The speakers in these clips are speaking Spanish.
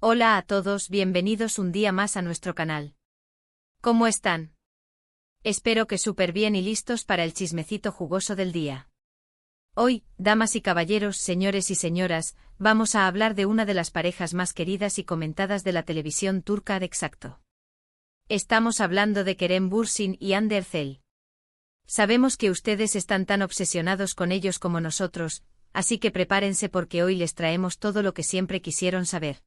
Hola a todos, bienvenidos un día más a nuestro canal. ¿Cómo están? Espero que súper bien y listos para el chismecito jugoso del día. Hoy, damas y caballeros, señores y señoras, vamos a hablar de una de las parejas más queridas y comentadas de la televisión turca exacto. Estamos hablando de Kerem Bürsin y Hande Erçel. Sabemos que ustedes están tan obsesionados con ellos como nosotros, así que prepárense porque hoy les traemos todo lo que siempre quisieron saber.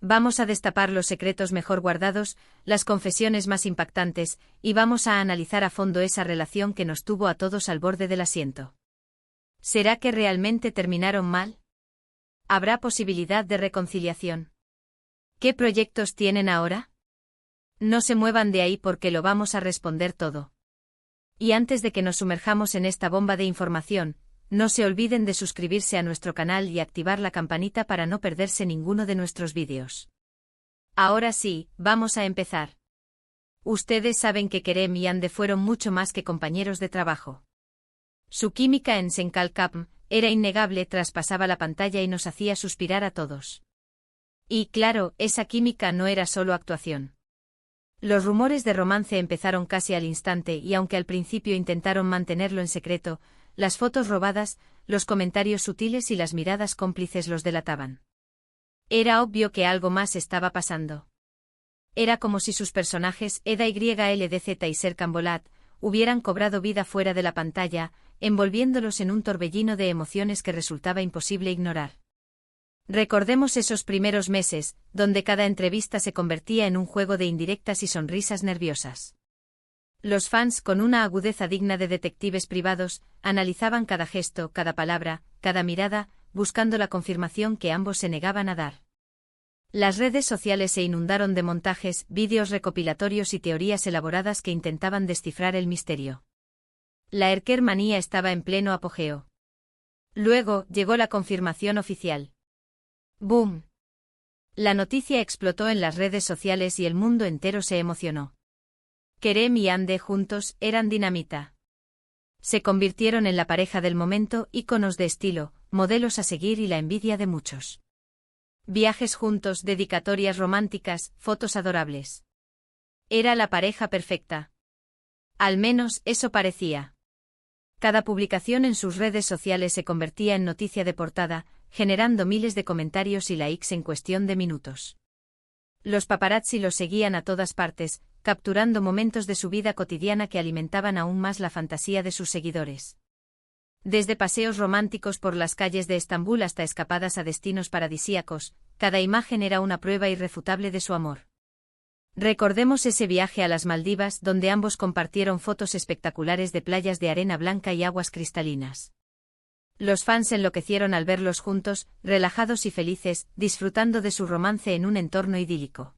Vamos a destapar los secretos mejor guardados, las confesiones más impactantes, y vamos a analizar a fondo esa relación que nos tuvo a todos al borde del asiento. ¿Será que realmente terminaron mal? ¿Habrá posibilidad de reconciliación? ¿Qué proyectos tienen ahora? No se muevan de ahí porque lo vamos a responder todo. Y antes de que nos sumerjamos en esta bomba de información, no se olviden de suscribirse a nuestro canal y activar la campanita para no perderse ninguno de nuestros vídeos. Ahora sí, vamos a empezar. Ustedes saben que Kerem y Hande fueron mucho más que compañeros de trabajo. Su química en Senkalkapm era innegable, traspasaba la pantalla y nos hacía suspirar a todos. Y claro, esa química no era solo actuación. Los rumores de romance empezaron casi al instante y aunque al principio intentaron mantenerlo en secreto, las fotos robadas, los comentarios sutiles y las miradas cómplices los delataban. Era obvio que algo más estaba pasando. Era como si sus personajes Eda YLDZ y Serkan Bolat hubieran cobrado vida fuera de la pantalla, envolviéndolos en un torbellino de emociones que resultaba imposible ignorar. Recordemos esos primeros meses, donde cada entrevista se convertía en un juego de indirectas y sonrisas nerviosas. Los fans, con una agudeza digna de detectives privados, analizaban cada gesto, cada palabra, cada mirada, buscando la confirmación que ambos se negaban a dar. Las redes sociales se inundaron de montajes, vídeos recopilatorios y teorías elaboradas que intentaban descifrar el misterio. La Erkermanía estaba en pleno apogeo. Luego, llegó la confirmación oficial. ¡Boom! La noticia explotó en las redes sociales y el mundo entero se emocionó. Kerem y Hande juntos eran dinamita. Se convirtieron en la pareja del momento, íconos de estilo, modelos a seguir y la envidia de muchos. Viajes juntos, dedicatorias románticas, fotos adorables. Era la pareja perfecta. Al menos eso parecía. Cada publicación en sus redes sociales se convertía en noticia de portada, generando miles de comentarios y likes en cuestión de minutos. Los paparazzi los seguían a todas partes, capturando momentos de su vida cotidiana que alimentaban aún más la fantasía de sus seguidores. Desde paseos románticos por las calles de Estambul hasta escapadas a destinos paradisíacos, cada imagen era una prueba irrefutable de su amor. Recordemos ese viaje a las Maldivas donde ambos compartieron fotos espectaculares de playas de arena blanca y aguas cristalinas. Los fans enloquecieron al verlos juntos, relajados y felices, disfrutando de su romance en un entorno idílico.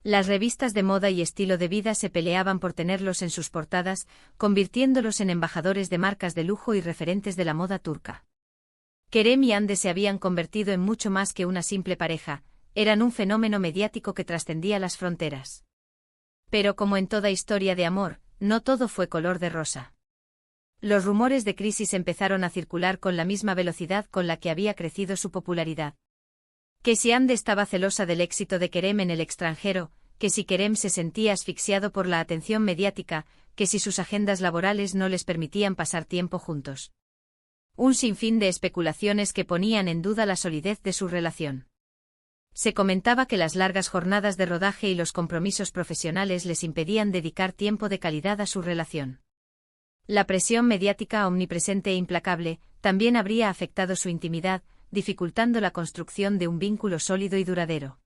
Las revistas de moda y estilo de vida se peleaban por tenerlos en sus portadas, convirtiéndolos en embajadores de marcas de lujo y referentes de la moda turca. Kerem y Hande se habían convertido en mucho más que una simple pareja, eran un fenómeno mediático que trascendía las fronteras. Pero como en toda historia de amor, no todo fue color de rosa. Los rumores de crisis empezaron a circular con la misma velocidad con la que había crecido su popularidad. Que si Hande estaba celosa del éxito de Kerem en el extranjero, que si Kerem se sentía asfixiado por la atención mediática, que si sus agendas laborales no les permitían pasar tiempo juntos. Un sinfín de especulaciones que ponían en duda la solidez de su relación. Se comentaba que las largas jornadas de rodaje y los compromisos profesionales les impedían dedicar tiempo de calidad a su relación. La presión mediática omnipresente e implacable también habría afectado su intimidad, dificultando la construcción de un vínculo sólido y duradero.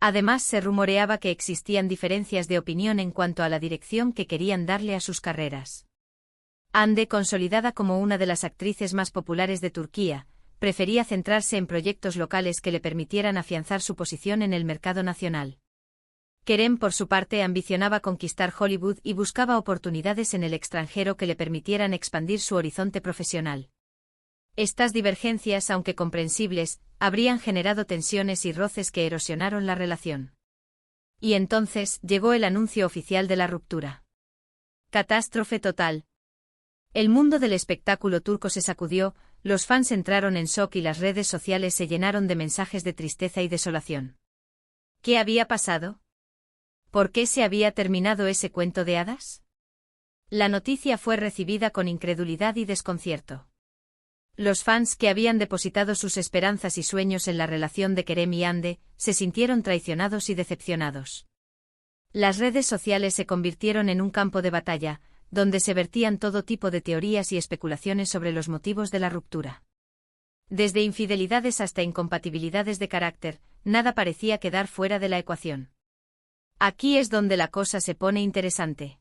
Además, se rumoreaba que existían diferencias de opinión en cuanto a la dirección que querían darle a sus carreras. Hande, consolidada como una de las actrices más populares de Turquía, prefería centrarse en proyectos locales que le permitieran afianzar su posición en el mercado nacional. Kerem, por su parte, ambicionaba conquistar Hollywood y buscaba oportunidades en el extranjero que le permitieran expandir su horizonte profesional. Estas divergencias, aunque comprensibles, habrían generado tensiones y roces que erosionaron la relación. Y entonces llegó el anuncio oficial de la ruptura. Catástrofe total. El mundo del espectáculo turco se sacudió, los fans entraron en shock y las redes sociales se llenaron de mensajes de tristeza y desolación. ¿Qué había pasado? ¿Por qué se había terminado ese cuento de hadas? La noticia fue recibida con incredulidad y desconcierto. Los fans que habían depositado sus esperanzas y sueños en la relación de Kerem y Hande, se sintieron traicionados y decepcionados. Las redes sociales se convirtieron en un campo de batalla, donde se vertían todo tipo de teorías y especulaciones sobre los motivos de la ruptura. Desde infidelidades hasta incompatibilidades de carácter, nada parecía quedar fuera de la ecuación. Aquí es donde la cosa se pone interesante.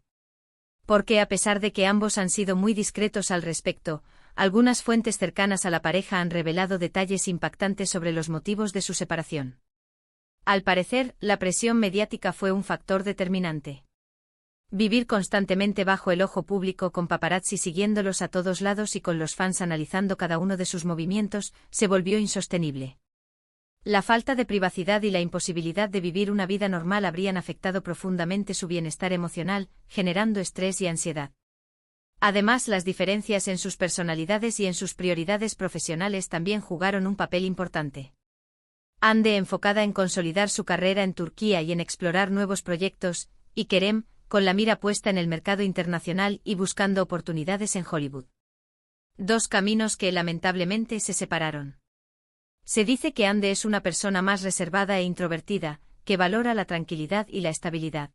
Porque a pesar de que ambos han sido muy discretos al respecto, algunas fuentes cercanas a la pareja han revelado detalles impactantes sobre los motivos de su separación. Al parecer, la presión mediática fue un factor determinante. Vivir constantemente bajo el ojo público con paparazzi siguiéndolos a todos lados y con los fans analizando cada uno de sus movimientos, se volvió insostenible. La falta de privacidad y la imposibilidad de vivir una vida normal habrían afectado profundamente su bienestar emocional, generando estrés y ansiedad. Además, las diferencias en sus personalidades y en sus prioridades profesionales también jugaron un papel importante. Hande enfocada en consolidar su carrera en Turquía y en explorar nuevos proyectos, y Kerem, con la mira puesta en el mercado internacional y buscando oportunidades en Hollywood. Dos caminos que lamentablemente se separaron. Se dice que Hande es una persona más reservada e introvertida, que valora la tranquilidad y la estabilidad.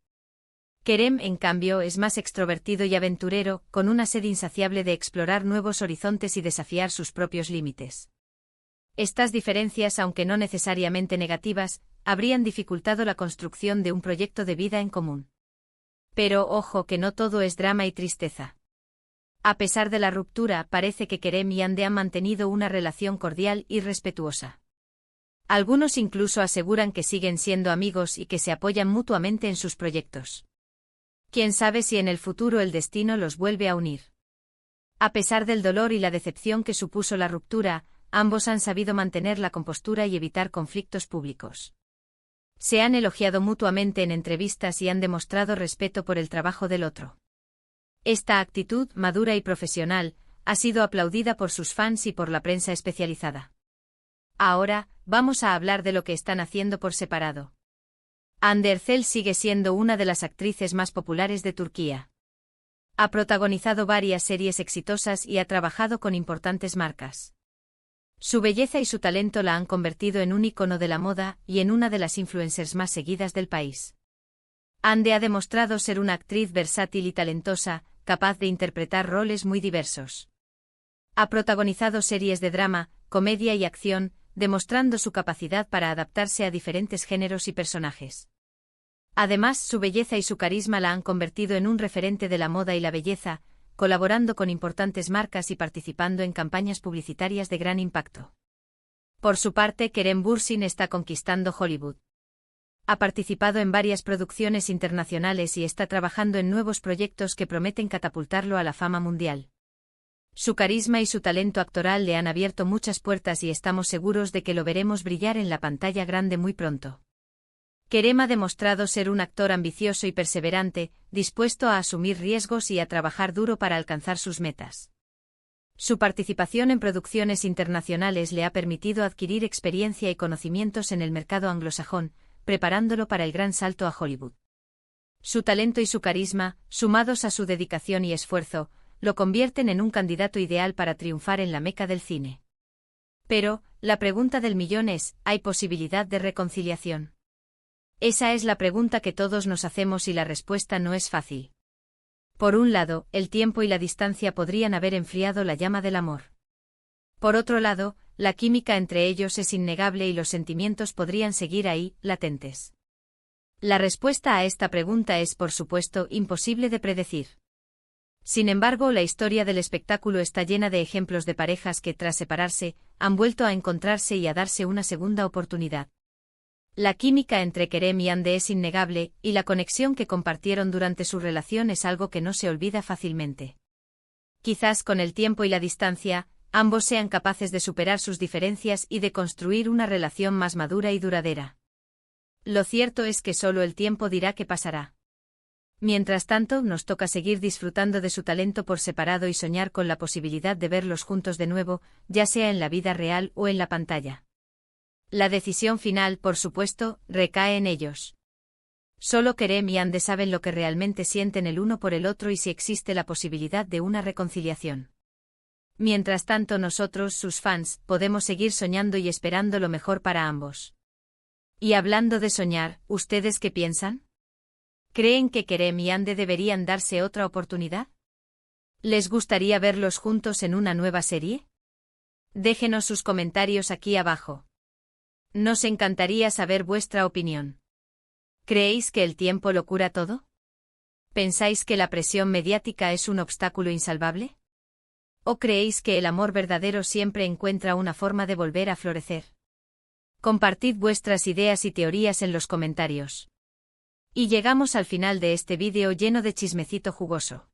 Kerem, en cambio, es más extrovertido y aventurero, con una sed insaciable de explorar nuevos horizontes y desafiar sus propios límites. Estas diferencias, aunque no necesariamente negativas, habrían dificultado la construcción de un proyecto de vida en común. Pero ojo que no todo es drama y tristeza. A pesar de la ruptura, parece que Kerem y Hande han mantenido una relación cordial y respetuosa. Algunos incluso aseguran que siguen siendo amigos y que se apoyan mutuamente en sus proyectos. Quién sabe si en el futuro el destino los vuelve a unir. A pesar del dolor y la decepción que supuso la ruptura, ambos han sabido mantener la compostura y evitar conflictos públicos. Se han elogiado mutuamente en entrevistas y han demostrado respeto por el trabajo del otro. Esta actitud, madura y profesional, ha sido aplaudida por sus fans y por la prensa especializada. Ahora, vamos a hablar de lo que están haciendo por separado. Hande Erçel sigue siendo una de las actrices más populares de Turquía. Ha protagonizado varias series exitosas y ha trabajado con importantes marcas. Su belleza y su talento la han convertido en un ícono de la moda y en una de las influencers más seguidas del país. Hande ha demostrado ser una actriz versátil y talentosa, capaz de interpretar roles muy diversos. Ha protagonizado series de drama, comedia y acción, demostrando su capacidad para adaptarse a diferentes géneros y personajes. Además, su belleza y su carisma la han convertido en un referente de la moda y la belleza, colaborando con importantes marcas y participando en campañas publicitarias de gran impacto. Por su parte, Kerem Bürsin está conquistando Hollywood. Ha participado en varias producciones internacionales y está trabajando en nuevos proyectos que prometen catapultarlo a la fama mundial. Su carisma y su talento actoral le han abierto muchas puertas y estamos seguros de que lo veremos brillar en la pantalla grande muy pronto. Kerem ha demostrado ser un actor ambicioso y perseverante, dispuesto a asumir riesgos y a trabajar duro para alcanzar sus metas. Su participación en producciones internacionales le ha permitido adquirir experiencia y conocimientos en el mercado anglosajón, preparándolo para el gran salto a Hollywood. Su talento y su carisma, sumados a su dedicación y esfuerzo, lo convierten en un candidato ideal para triunfar en la meca del cine. Pero, la pregunta del millón es, ¿hay posibilidad de reconciliación? Esa es la pregunta que todos nos hacemos y la respuesta no es fácil. Por un lado, el tiempo y la distancia podrían haber enfriado la llama del amor. Por otro lado, la química entre ellos es innegable y los sentimientos podrían seguir ahí, latentes. La respuesta a esta pregunta es, por supuesto, imposible de predecir. Sin embargo, la historia del espectáculo está llena de ejemplos de parejas que, tras separarse, han vuelto a encontrarse y a darse una segunda oportunidad. La química entre Kerem y Hande es innegable, y la conexión que compartieron durante su relación es algo que no se olvida fácilmente. Quizás con el tiempo y la distancia, ambos sean capaces de superar sus diferencias y de construir una relación más madura y duradera. Lo cierto es que solo el tiempo dirá qué pasará. Mientras tanto, nos toca seguir disfrutando de su talento por separado y soñar con la posibilidad de verlos juntos de nuevo, ya sea en la vida real o en la pantalla. La decisión final, por supuesto, recae en ellos. Solo Kerem y Ande saben lo que realmente sienten el uno por el otro y si existe la posibilidad de una reconciliación. Mientras tanto nosotros, sus fans, podemos seguir soñando y esperando lo mejor para ambos. Y hablando de soñar, ¿ustedes qué piensan? ¿Creen que Kerem y Ande deberían darse otra oportunidad? ¿Les gustaría verlos juntos en una nueva serie? Déjenos sus comentarios aquí abajo. Nos encantaría saber vuestra opinión. ¿Creéis que el tiempo lo cura todo? ¿Pensáis que la presión mediática es un obstáculo insalvable? ¿O creéis que el amor verdadero siempre encuentra una forma de volver a florecer? Compartid vuestras ideas y teorías en los comentarios. Y llegamos al final de este vídeo lleno de chismecito jugoso.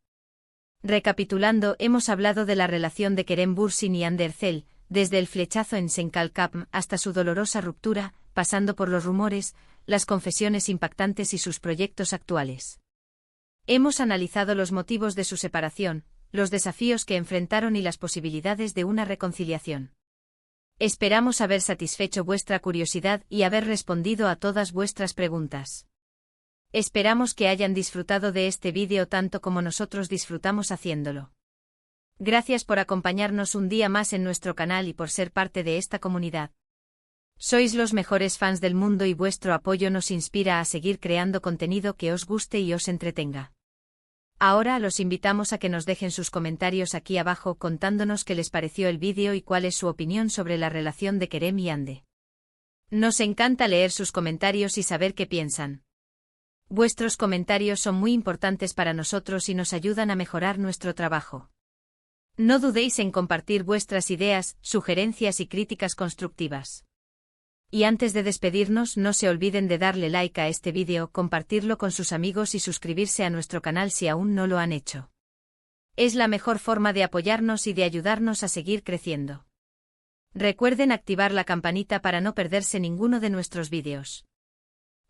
Recapitulando, hemos hablado de la relación de Kerem Bürsin y Hande Erçel, desde el flechazo en Senkalkapm hasta su dolorosa ruptura, pasando por los rumores, las confesiones impactantes y sus proyectos actuales. Hemos analizado los motivos de su separación, los desafíos que enfrentaron y las posibilidades de una reconciliación. Esperamos haber satisfecho vuestra curiosidad y haber respondido a todas vuestras preguntas. Esperamos que hayan disfrutado de este vídeo tanto como nosotros disfrutamos haciéndolo. Gracias por acompañarnos un día más en nuestro canal y por ser parte de esta comunidad. Sois los mejores fans del mundo y vuestro apoyo nos inspira a seguir creando contenido que os guste y os entretenga. Ahora los invitamos a que nos dejen sus comentarios aquí abajo contándonos qué les pareció el vídeo y cuál es su opinión sobre la relación de Kerem y Hande. Nos encanta leer sus comentarios y saber qué piensan. Vuestros comentarios son muy importantes para nosotros y nos ayudan a mejorar nuestro trabajo. No dudéis en compartir vuestras ideas, sugerencias y críticas constructivas. Y antes de despedirnos, no se olviden de darle like a este vídeo, compartirlo con sus amigos y suscribirse a nuestro canal si aún no lo han hecho. Es la mejor forma de apoyarnos y de ayudarnos a seguir creciendo. Recuerden activar la campanita para no perderse ninguno de nuestros vídeos.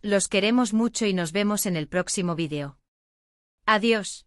Los queremos mucho y nos vemos en el próximo vídeo. Adiós.